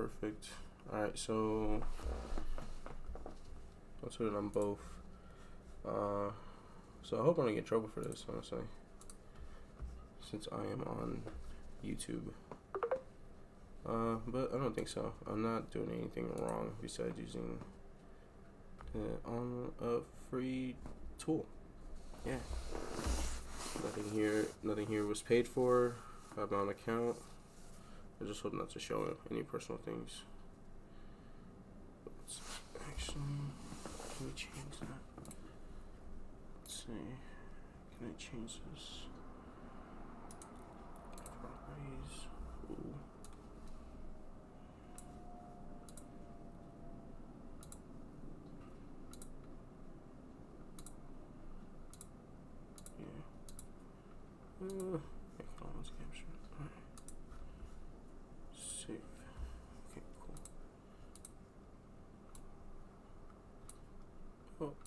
perfect. Alright, so let's put it on both. So I hope I don't get in trouble for this, honestly, since I am on YouTube. But I don't think so. I'm not doing anything wrong besides using on a free tool. Yeah. Nothing here was paid for. I'm on account. I just hope not to show any personal things. Let's actually, can we change that? Let's see. Can I change this? Properties. Ooh. Let's capture. Alright. Save. Okay, cool.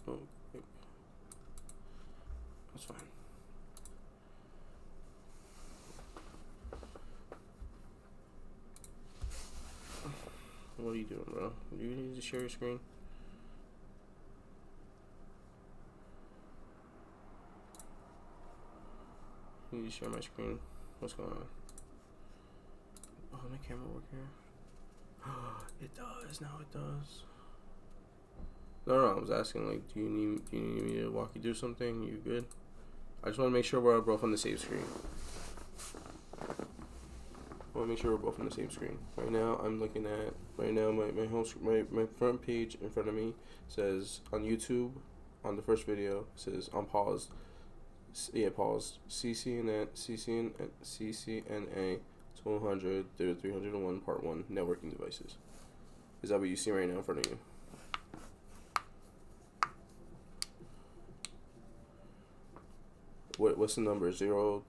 Okay. That's fine. What are you doing, bro? Do you need to share your screen? You need to share my screen. What's going on? Oh, my camera work here? It does. Now it does. No, I was asking, like, do you need me to walk you through something? You good? I just want to make sure we're both on the same screen. I want to make sure we're both on the same screen. Right now, I'm looking at my home my front page in front of me says on YouTube, on the first video, says on pause. Yeah, pause. CCNA 200 through 301 part 1 networking devices. Is that what you see right now in front of you? What's the number? 0.0.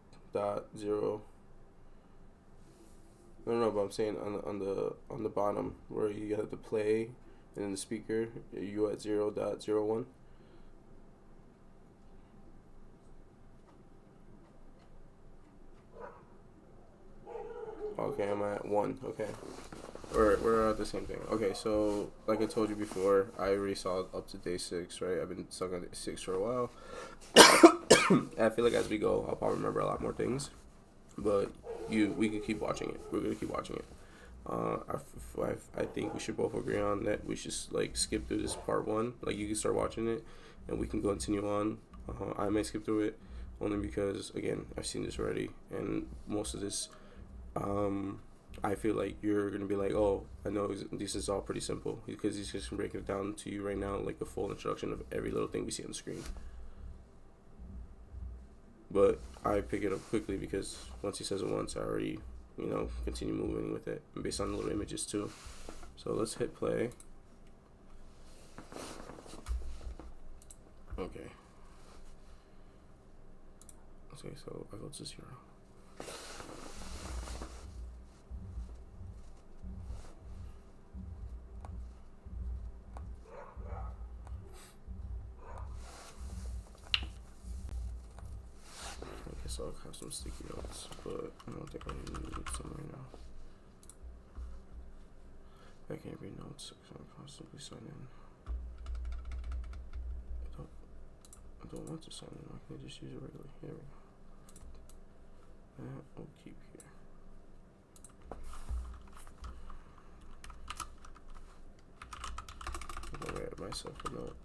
No, but I'm saying on the bottom where you have the play and then the speaker, you at 0.01. Okay, I'm at 1. Okay, we're at the same thing. Okay, so like I told you before, I already saw up to day 6, right? I've been stuck on day 6 for a while. I feel like as we go, I'll probably remember a lot more things, but we can keep watching it. We're gonna keep watching it. I think we should both agree on that we should like skip through this part 1. Like you can start watching it, and we can continue on. I may skip through it only because again I've seen this already, and most of this, I feel like you're gonna be like, oh, I know this is all pretty simple because he's just gonna break it down to you right now, like a full introduction of every little thing we see on the screen. But I pick it up quickly because once he says it once, I already, continue moving with it, and based on the little images too. So let's hit play. Okay. Okay, so I go to 0. So I'll have some sticky notes, but I don't think I need some right now. I can't read notes because I'm constantly signing in. I don't want to sign in. I can just use it regularly. Here we go. That we'll keep here. I'm gonna write myself a note.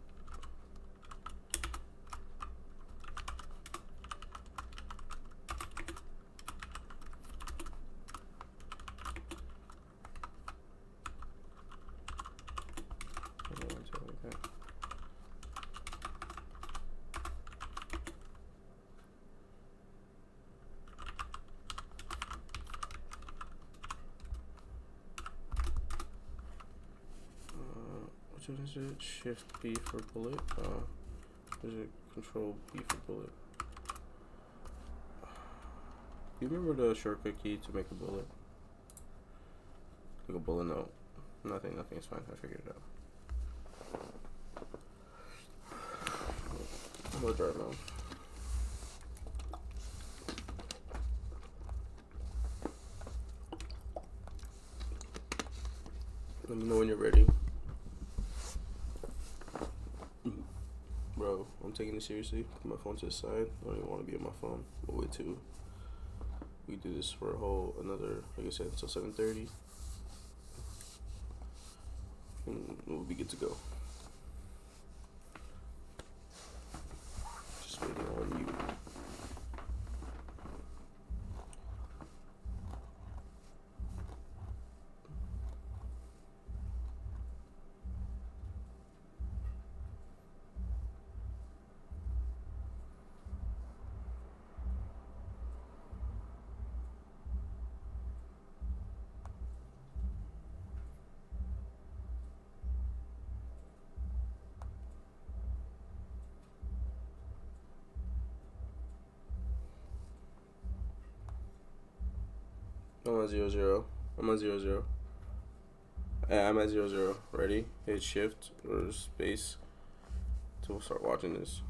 What is it? Shift B for bullet. Is it Control B for bullet? Do you remember the shortcut key to make a bullet? Like a bullet note. Nothing is fine. I figured it out. I'm gonna dry mouth. Let me know when you're ready. Bro, I'm taking it seriously. Put my phone to the side. I don't even want to be on my phone. We'll wait till we do this for a whole another, like I said, until 7:30. And we'll be good to go. Just waiting on you. I'm on 0-0. I'm on 0-0. I'm at 0-0. Ready? Hit shift or space to start watching this.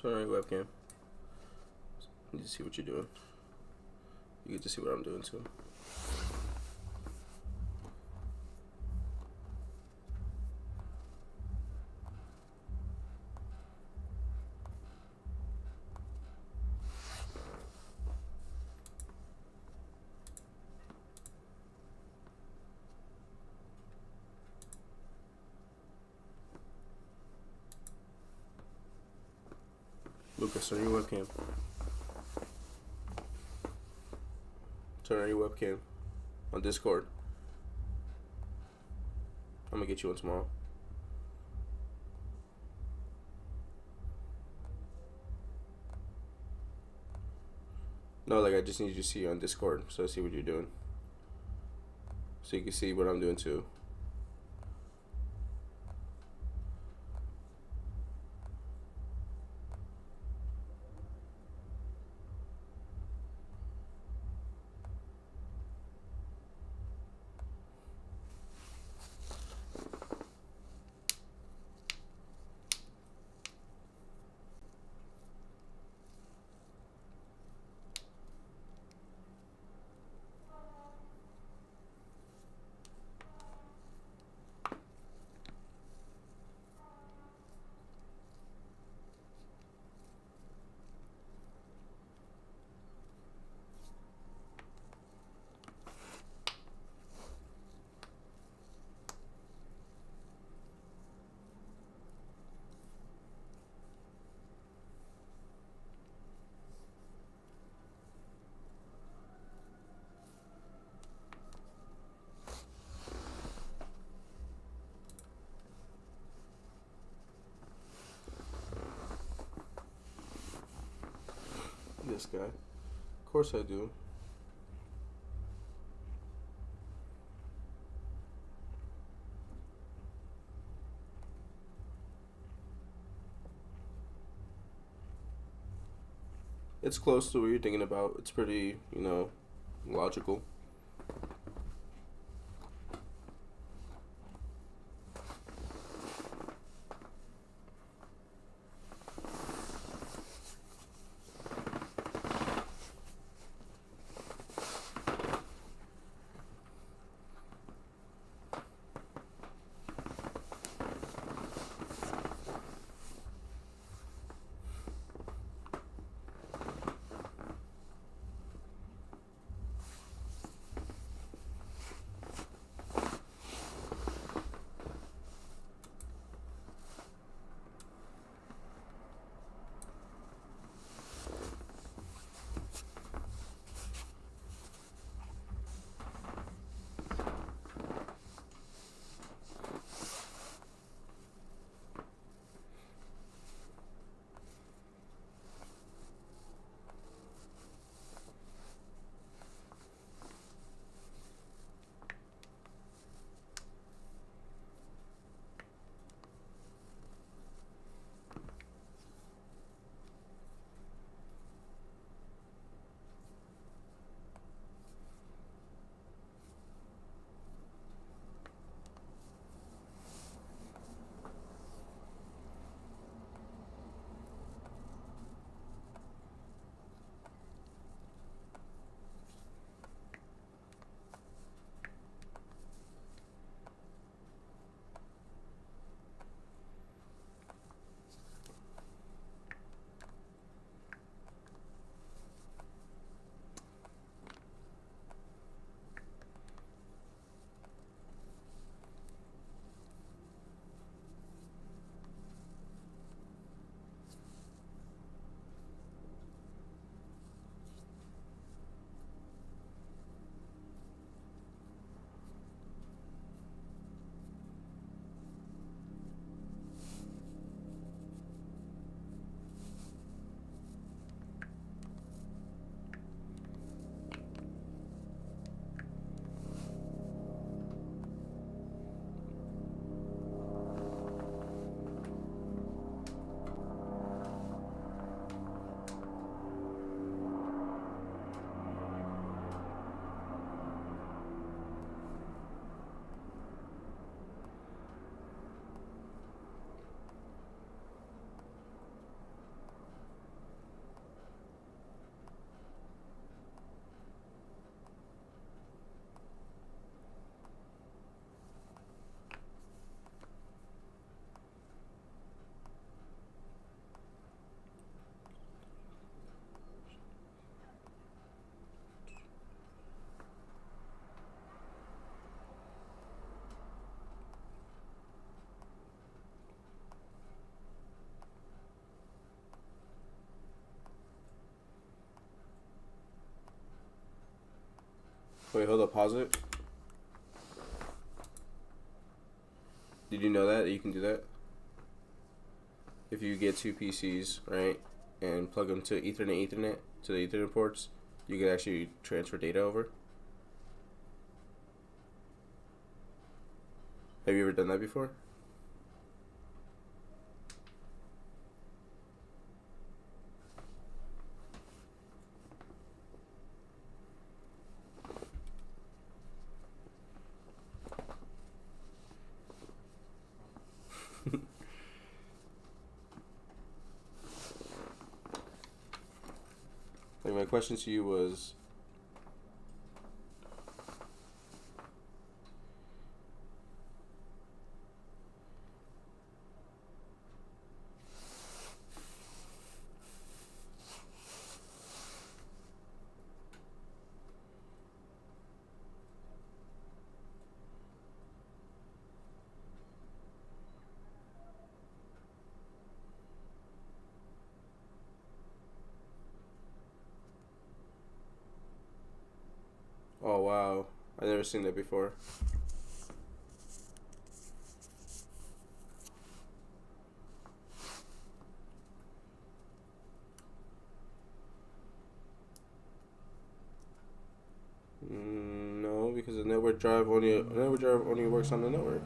Turn on your webcam. You need to see what you're doing. You get to see what I'm doing too. Lucas, turn your webcam. Turn on your webcam on Discord. I'm gonna get you one tomorrow. No, like I just need you to see you on Discord so I see what you're doing. So you can see what I'm doing too. This guy. Of course I do. It's close to what you're thinking about. It's pretty, logical. Wait, hold up, pause it. Did you know that you can do that? If you get two PCs, right, and plug them to Ethernet to the Ethernet ports, you can actually transfer data over. Have you ever done that before? Like, my question to you was, oh wow, I never seen that before. No, because the network drive only works on the network.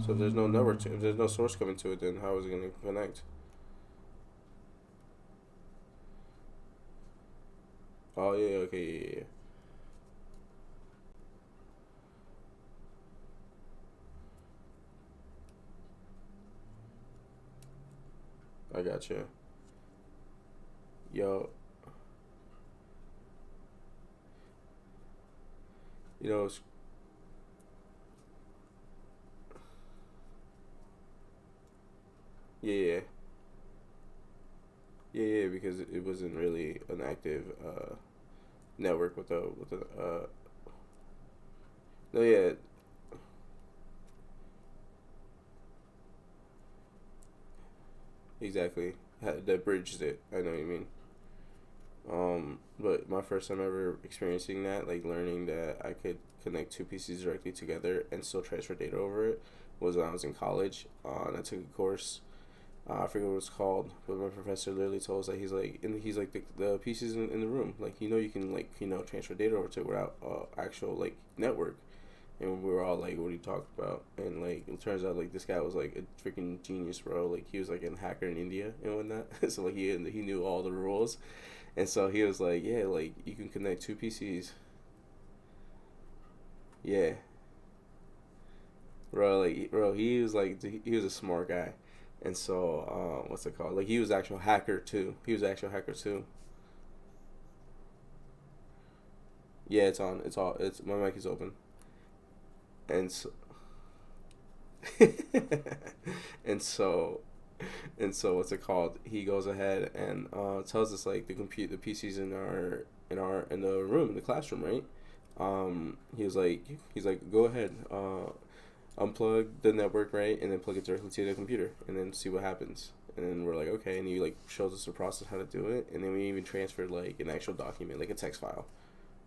So if there's no if there's no source coming to it, then how is it gonna connect? Oh yeah, okay, yeah, yeah. I got you. Yo, you know, yeah, yeah, yeah, yeah, because it wasn't really an active network with the no, yeah, exactly. That bridged it. I know what you mean. But my first time ever experiencing that, like learning that I could connect two PCs directly together and still transfer data over it, was when I was in college. And I took a course. I forget what it's called, but my professor literally told us that he's like the pieces in the room, like you can like transfer data over to it without actual like network. And we were all like, "What are you talking about?" And like, it turns out like this guy was like a freaking genius, bro. Like he was like a hacker in India and whatnot. So like he knew all the rules, and so he was like, "Yeah, like you can connect two PCs." Yeah, bro. Like bro, he was a smart guy, and so what's it called? Like he was actual hacker too. He was actual hacker too. Yeah, it's on. It's all. It's my mic is open, and so, and so and so what's it called? He goes ahead and tells us like the PCs in the room in the classroom, right? He's like go ahead, unplug the network, right, and then plug it directly to the computer, and then see what happens. And then we're like, okay, and he like shows us the process how to do it, and then we even transferred like an actual document, like a text file,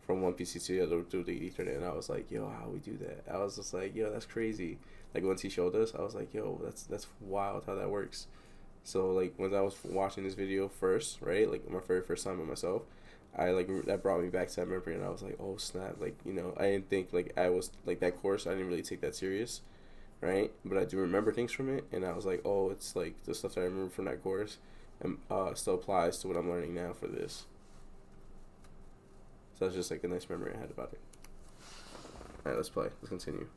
from one PC to the other through the Ethernet. And I was like, yo, how we do that? I was just like, yo, that's crazy. Like once he showed us, I was like, yo, that's wild how that works. So like when I was watching this video first, right, like my very first time by myself, I like that brought me back to that memory, and I was like, oh snap, like I didn't think like I was like that course. I didn't really take that serious, right? But I do remember things from it, and I was like, oh, it's like the stuff that I remember from that course, and still applies to what I'm learning now for this. So that's just like a nice memory I had about it. All right, let's play. Let's continue.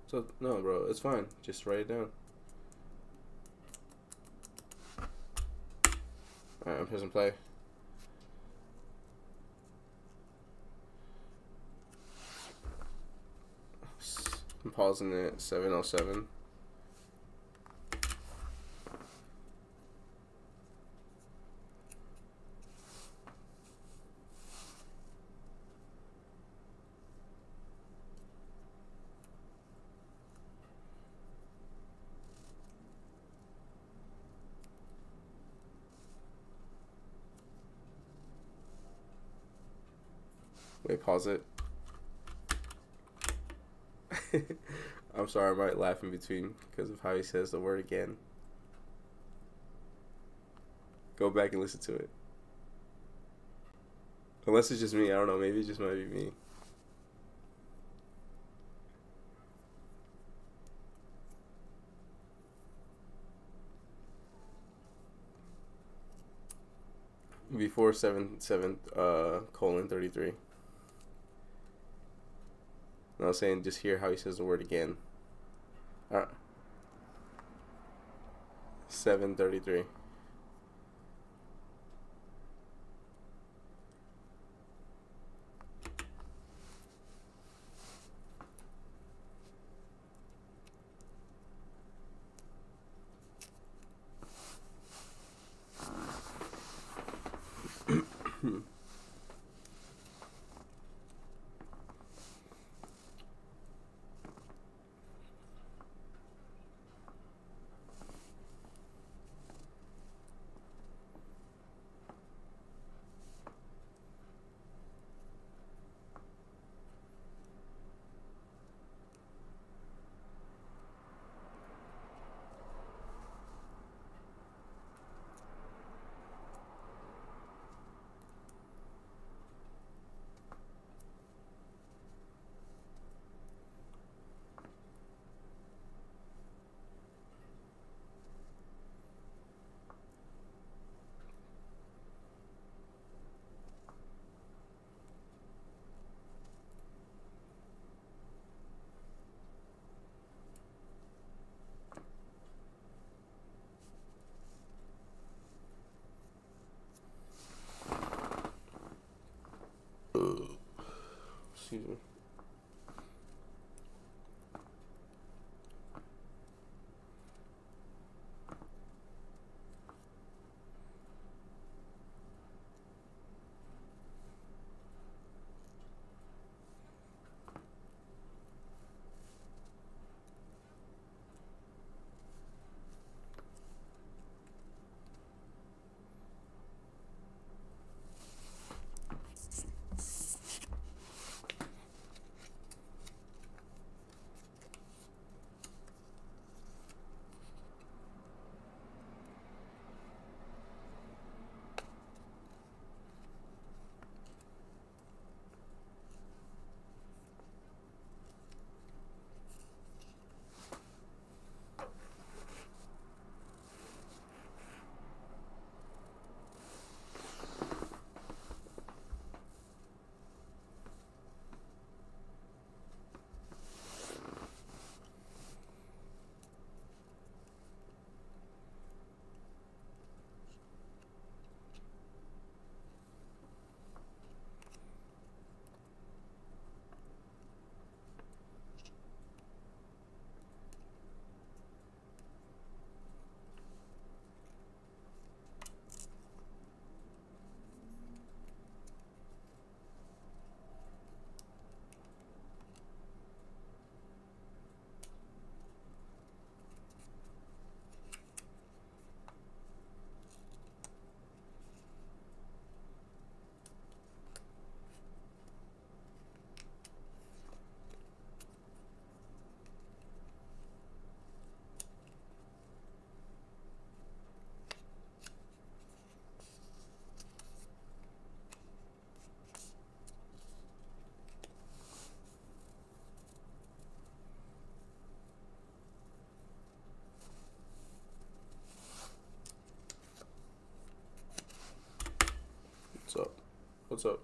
So no, bro, it's fine. Just write it down. All right, I'm pressing play. I'm pausing it at 7:07. Wait, pause it. I'm sorry, I might laugh in between because of how he says the word again. Go back and listen to it. Unless it's just me, I don't know. Maybe it just might be me. Before 7:7:33. And I was saying, just hear how he says the word again. 7:33. Excuse me. What's up? What's up?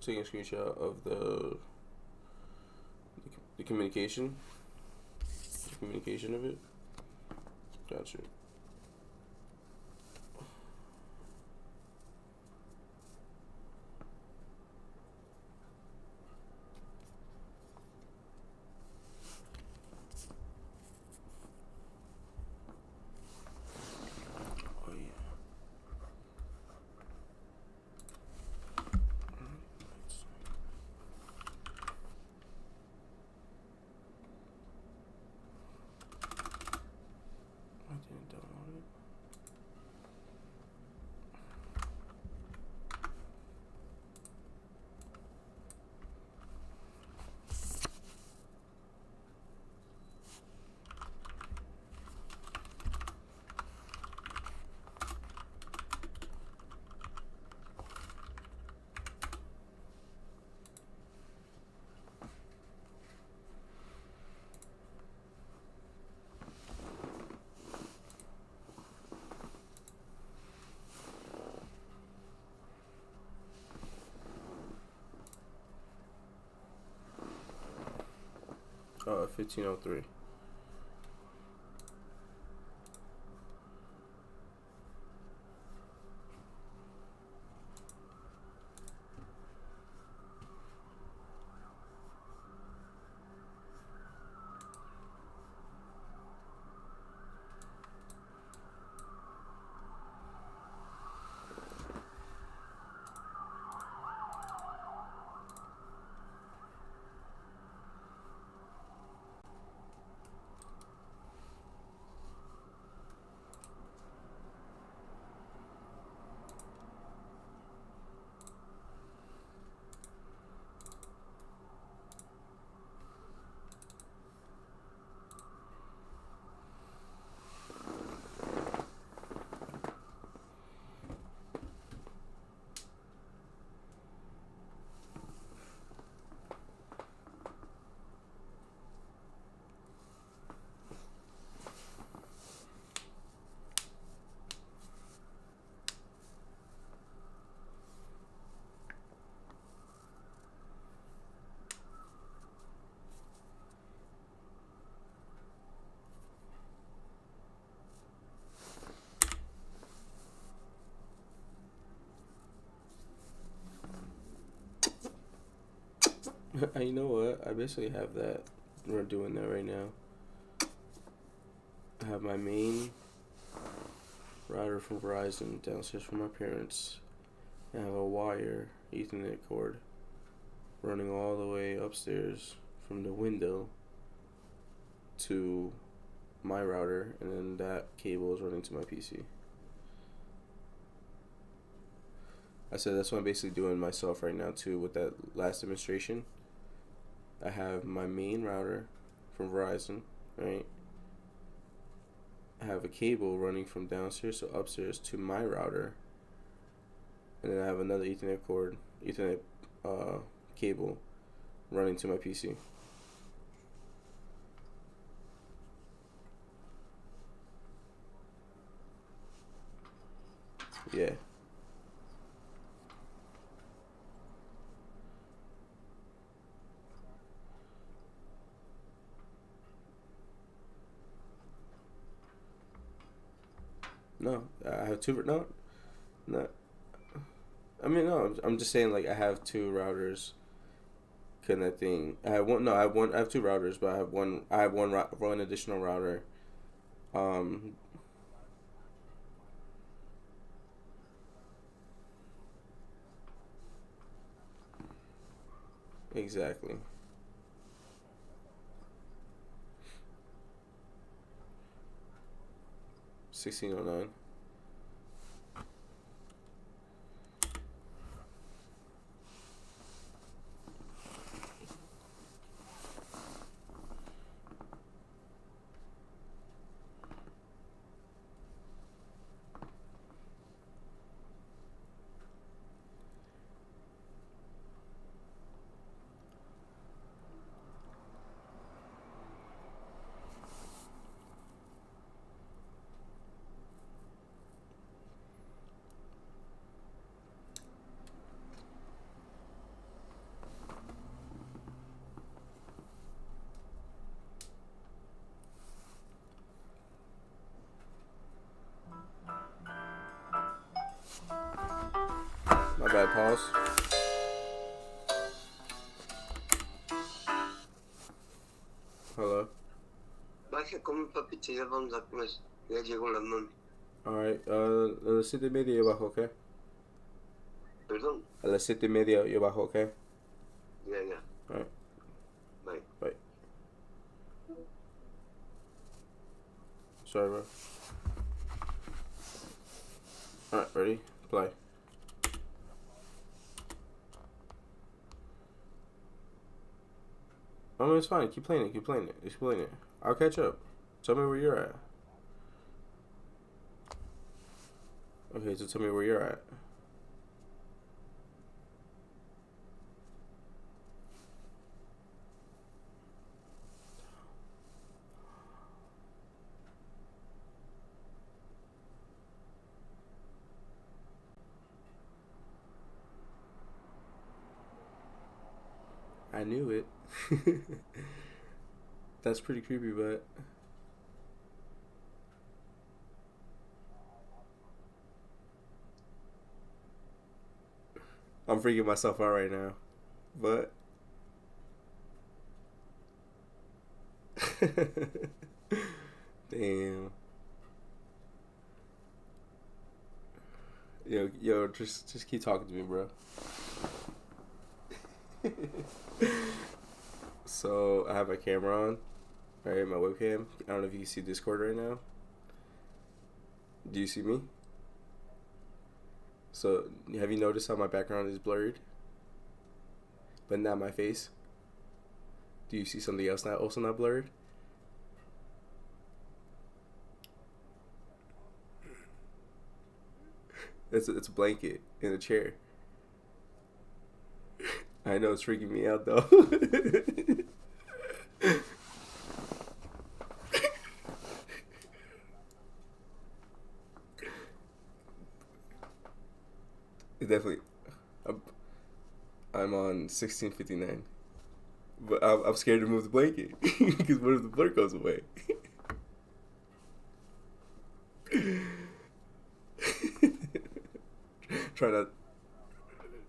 taking a screenshot of the communication. The communication of it. Gotcha. Oh yeah. I didn't download it. Oh, 1503. You know what? I basically have that. We're doing that right now. I have my main router from Verizon downstairs from my parents. I have a wire Ethernet cord running all the way upstairs from the window to my router, and then that cable is running to my PC. I said that's what I'm basically doing myself right now too with that last demonstration. I have my main router from Verizon, right? I have a cable running from downstairs to upstairs to my router, and then I have another Ethernet cable running to my PC. Yeah. No, I have two. No, no. I mean, no. I'm just saying, like, I have two routers connecting. I have one. No, I have one. I have two routers, but I have one. I have one additional router. Um, exactly. 1609. bad. Pause. Hello. Baja, come papi, ya vamos a comer. Ya llegó la mami. Alright, a las 7:30 yo bajo, ¿ok? Perdón. A las 7:30 yo bajo, ¿ok? Ya. Alright, Bye. bye. Sorry, bro. Alright, ready? Play. I mean, it's fine. Keep playing it. Explain it. I'll catch up. Tell me where you're at. Okay, so tell me where you're at. I knew it. That's pretty creepy, but I'm freaking myself out right now. But damn. Yo, just keep talking to me, bro. So I have my camera on, right? My webcam. I don't know if you can see Discord right now. Do you see me? So have you noticed how my background is blurred, but not my face? Do you see something else not also not blurred? It's a blanket in a chair. I know it's freaking me out though. It definitely. I'm on 1659, but I'm scared to move the blanket because what if the blur goes away? try not,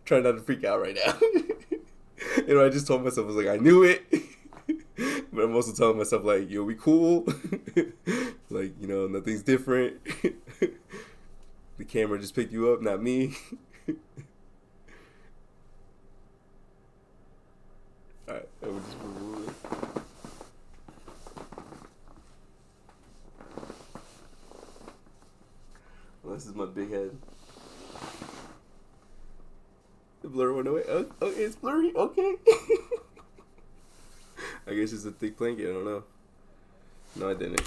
try not to freak out right now. I just told myself I was like, I knew it, but I'm also telling myself like, yo, we cool, like nothing's different. The camera just picked you up, not me. Alright, I will just remove it. Well, this is my big head. The blur went away. Oh, it's blurry. Okay. I guess it's a thick blanket. I don't know. No, I didn't.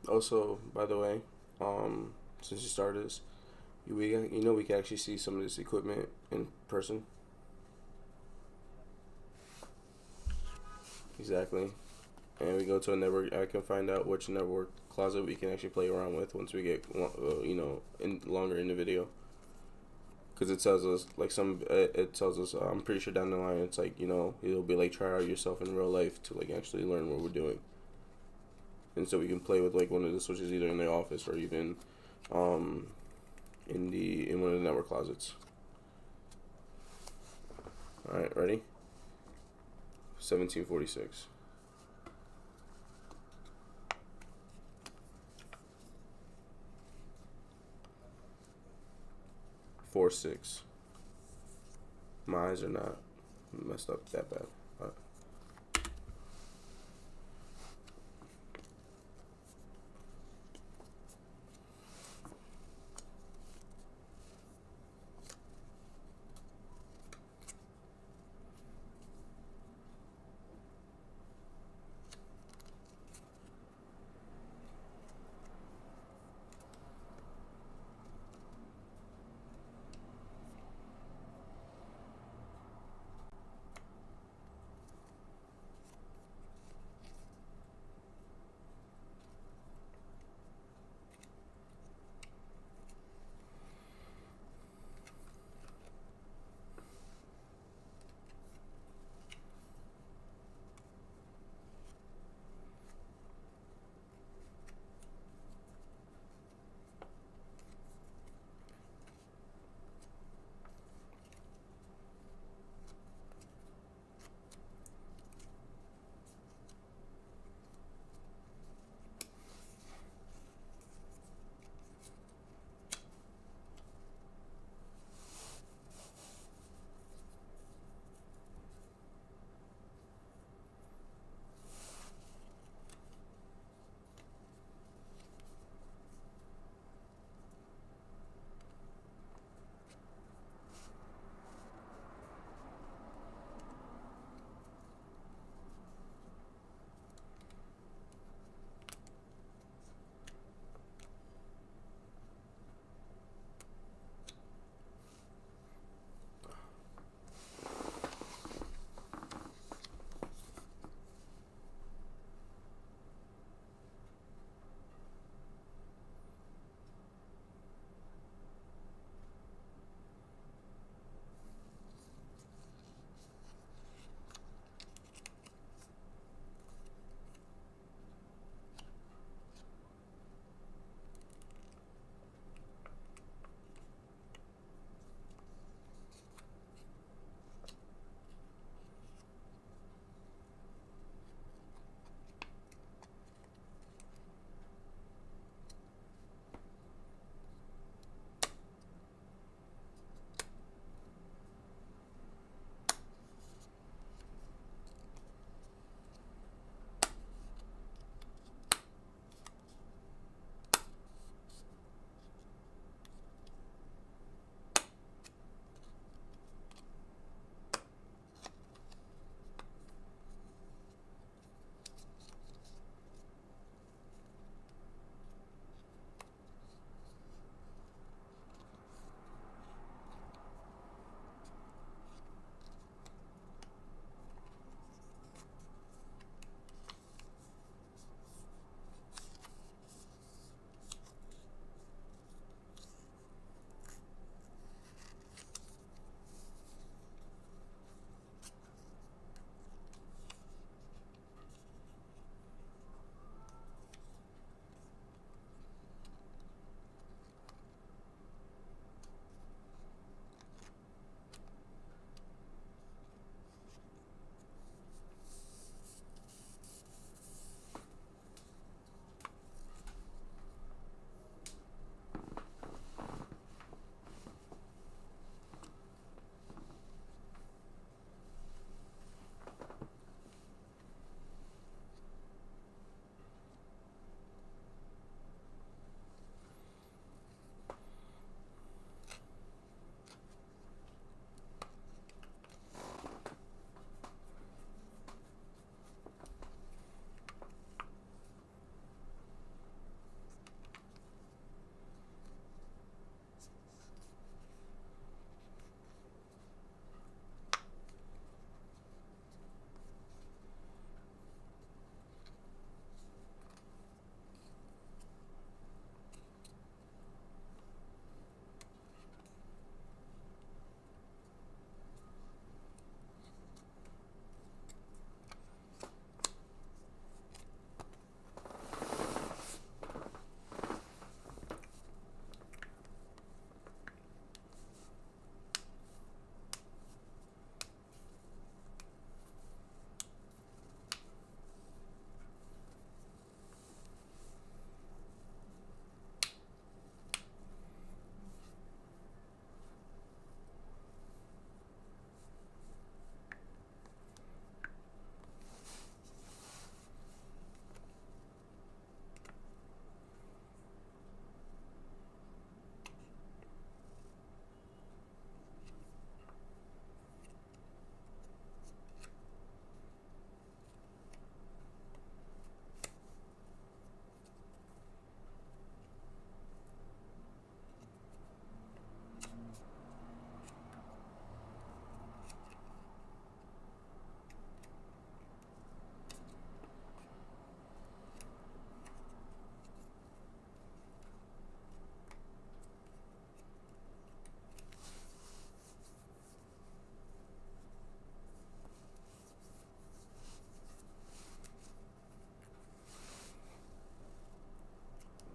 Also, by the way, since you started this, we can actually see some of this equipment in person. Exactly, and we go to a network. I can find out which network closet we can actually play around with once we get longer in the video. Because it tells us it tells us I'm pretty sure down the line it's like it'll be like try out yourself in real life to like actually learn what we're doing. And so we can play with like one of the switches either in the office or even in one of the network closets. Alright, ready? 1746. 4-6. My eyes are not messed up that bad. Alright.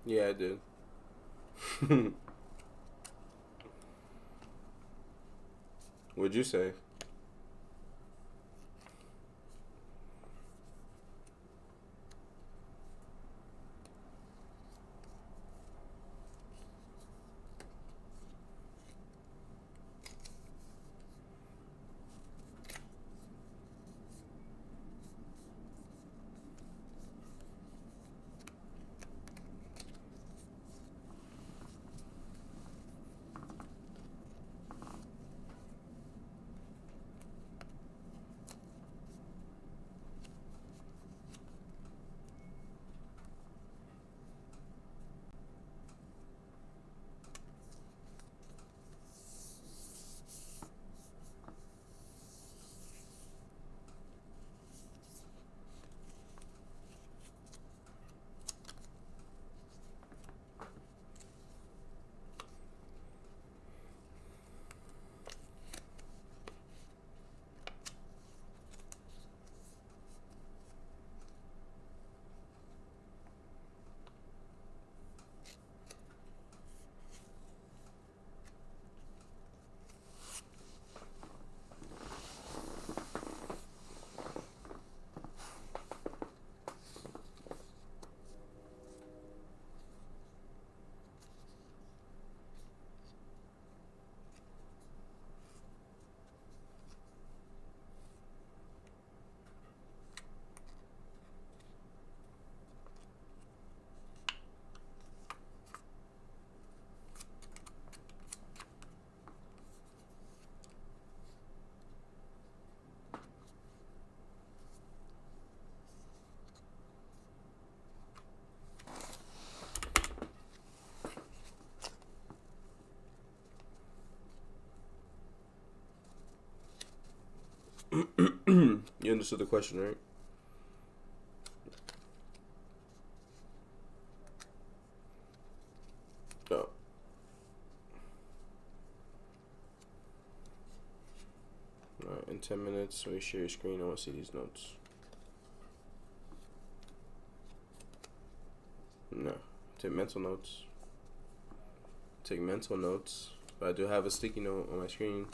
Yeah, I did. What'd you say? You understood the question, right? No. Alright, in 10 minutes, so you share your screen. I want to see these notes. No. Take mental notes. Take mental notes. But I do have a sticky note on my screen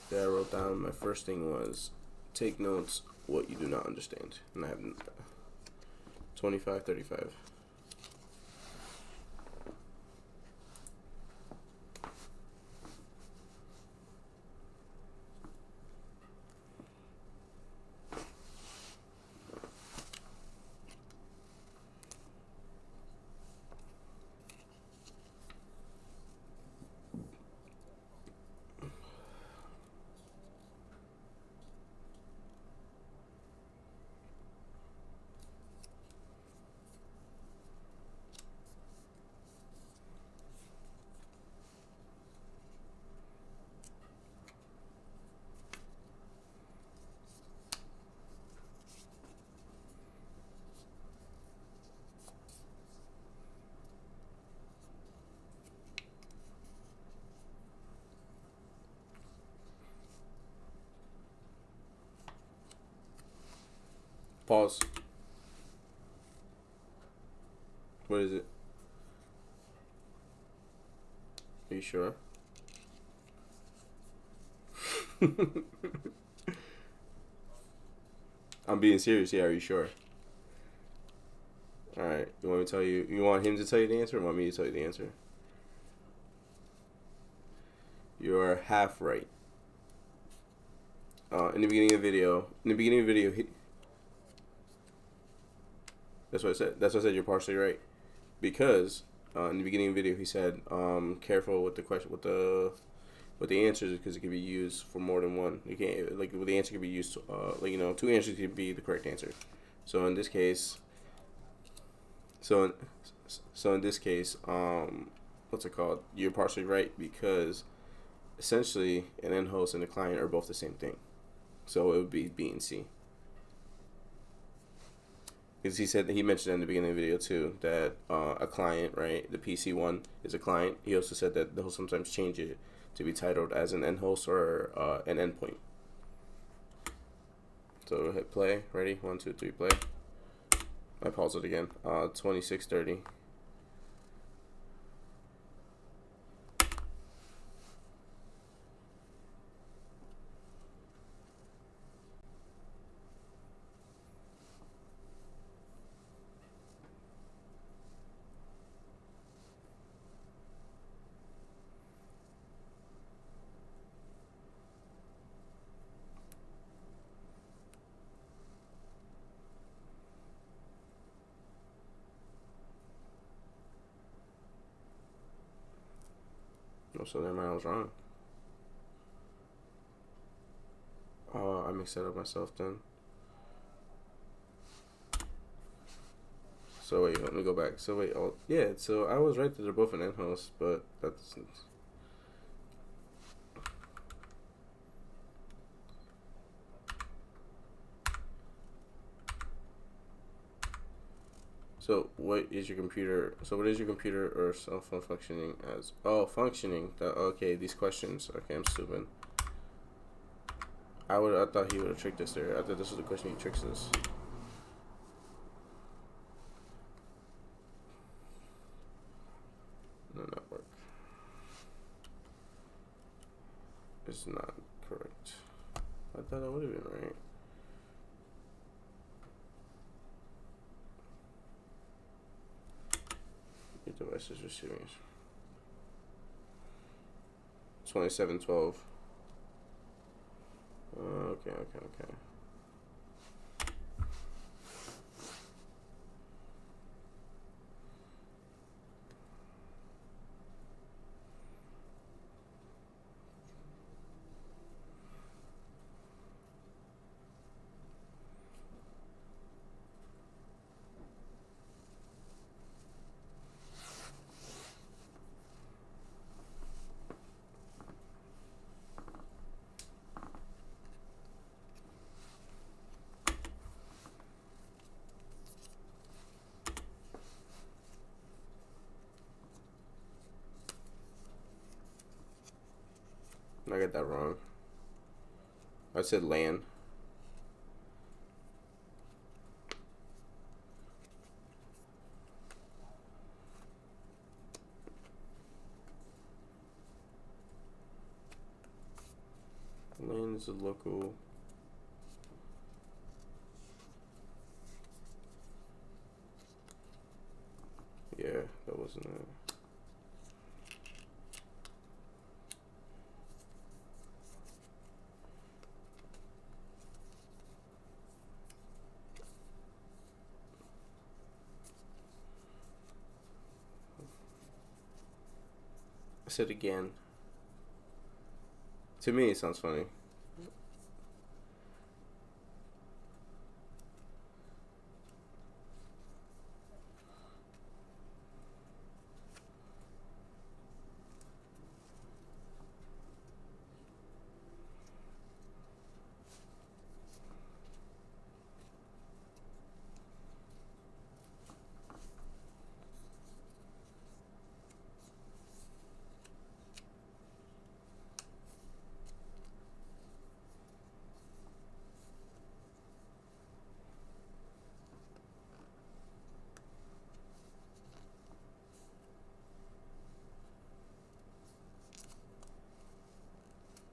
that I wrote down. My first thing was take notes what you do not understand. And I have 25, 35. Pause. What is it? Are you sure? I'm being serious. Yeah, are you sure? Alright. You want me to tell you? You want him to tell you the answer or want me to tell you the answer? You're half right. In the beginning of the video, that's what I said. That's what I said. You're partially right, because in the beginning of the video he said, careful with the question, with the answers, because it can be used for more than one. You can't, like, the answer can be used, two answers can be the correct answer. So in this case, what's it called? You're partially right, because essentially an end host and a client are both the same thing. So it would be B and C. Because he mentioned in the beginning of the video too that a client, right, the PC one is a client. He also said that they'll sometimes change it to be titled as an end host or an endpoint. So hit play. Ready? 1, 2, 3, play. I pause it again. 26:30. Oh, so never mind, I was wrong. Oh, I mixed that up myself then. So wait, let me go back. So wait, oh yeah, so I was right that they're both an in-house, but that doesn't. So what is your computer? So what is your computer or cell phone functioning as? Oh, functioning. Okay, these questions. Okay, I'm stupid. I thought he would have tricked us there. I thought this was the question he tricks us. No, network. It's not correct. I thought that would have been right. Your device is receiving 2712. Okay. I got that wrong. I said LAN. LAN is a local. Yeah, that wasn't it. I said again. To me, it sounds funny.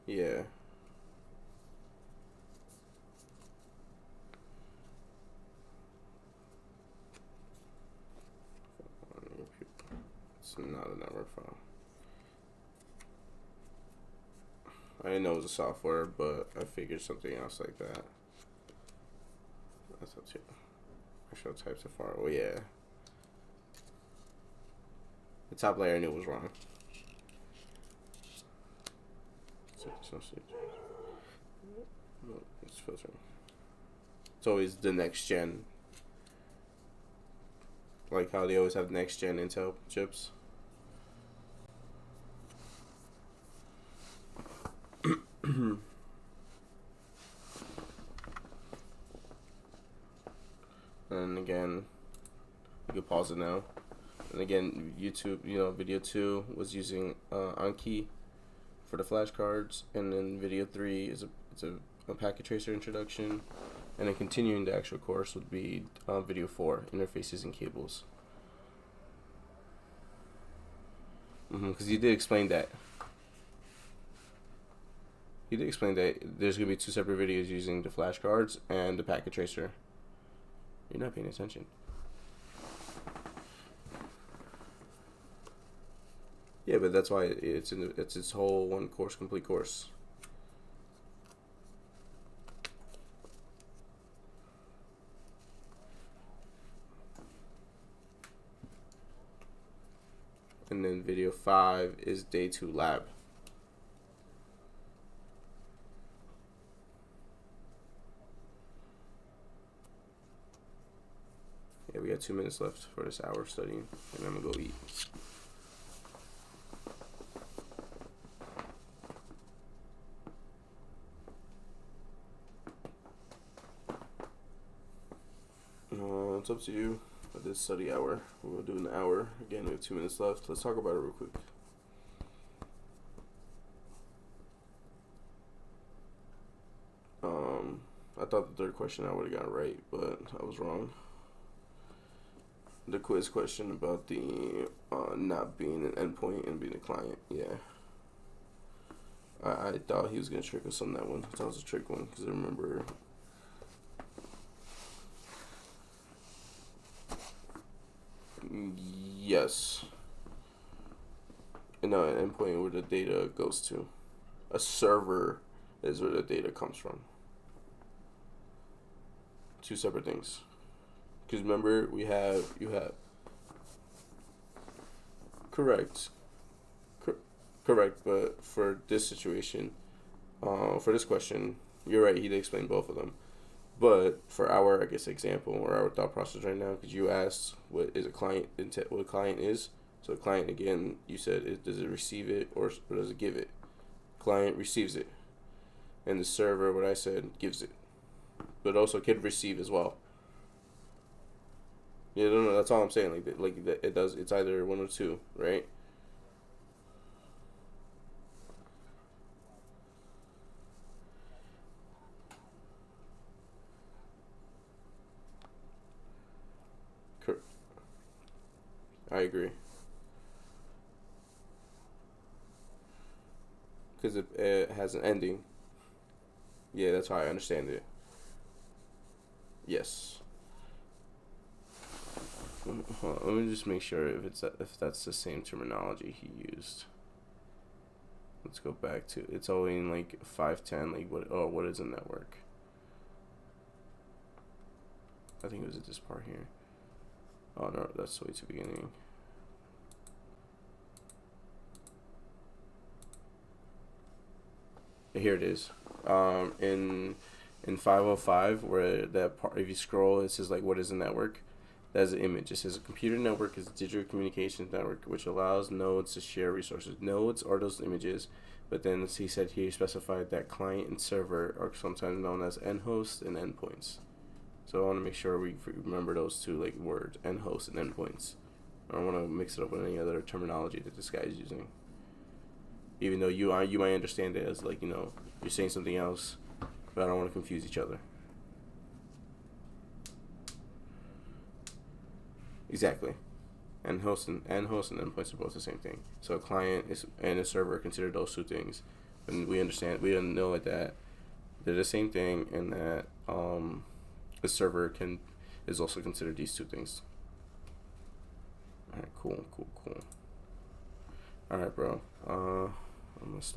Yeah. It's not a network file. I didn't know it was a software, but I figured something else like that. That's what too. Actual types of file. Oh yeah. The top layer I knew was wrong. No, it's filtering. It's always the next gen. Like how they always have next gen Intel chips. And again, you can pause it now. And again, YouTube, video 2 was using Anki for the flashcards, and then video 3 is a packet tracer introduction, and then continuing the actual course would be video 4, interfaces and cables. Because you did explain that. You did explain that there's going to be 2 separate videos using the flashcards and the packet tracer. You're not paying attention. Yeah, but that's why it's its whole one course, complete course. And and then video 5 is day 2 lab. Yeah, we got 2 minutes left for this hour studying, and I'm gonna go eat. It's up to you. I did study hour. We'll do an hour. Again, we have 2 minutes left. Let's talk about it real quick. I thought the third question I would have got right, but I was wrong. The quiz question about the not being an endpoint and being a client. Yeah. I thought he was going to trick us on that one. That was a trick one because I remember... Yes. No, an endpoint where the data goes to. A server is where the data comes from. 2 separate things. Because remember, you have... Correct. Correct, but for this situation, for this question, you're right, he did explain both of them. But for our, I guess, example or our thought process right now, because you asked what is a client, what a client is. So a client, again, you said, does it receive it or does it give it? Client receives it. And the server, what I said, gives it. But also can receive as well. Yeah, no, that's all I'm saying. Like that, it does. It's either 1 or 2, right? I agree. Because it has an ending. Yeah, that's how I understand it. Yes. Hold on, let me just make sure if that's the same terminology he used. Let's go back to it's only in like 510. Like what is a network? I think it was at this part here. Oh no, that's way too beginning. Here it is. In 505, where that part, if you scroll, it says like what is a network. That's an image. It says a computer network is a digital communications network which allows nodes to share resources. Nodes are those images, but then he said here specified that client and server are sometimes known as end hosts and endpoints. So I want to make sure we remember those 2 like words, end hosts and endpoints. I don't want to mix it up with any other terminology that this guy is using. Even though you might understand it as like, you're saying something else, but I don't want to confuse each other. Exactly. And host and endpoints are both the same thing. So a client and a server consider those 2 things, and we know that they're the same thing, and that the server is also considered these 2 things. All right, cool. All right, bro. I'm gonna stop.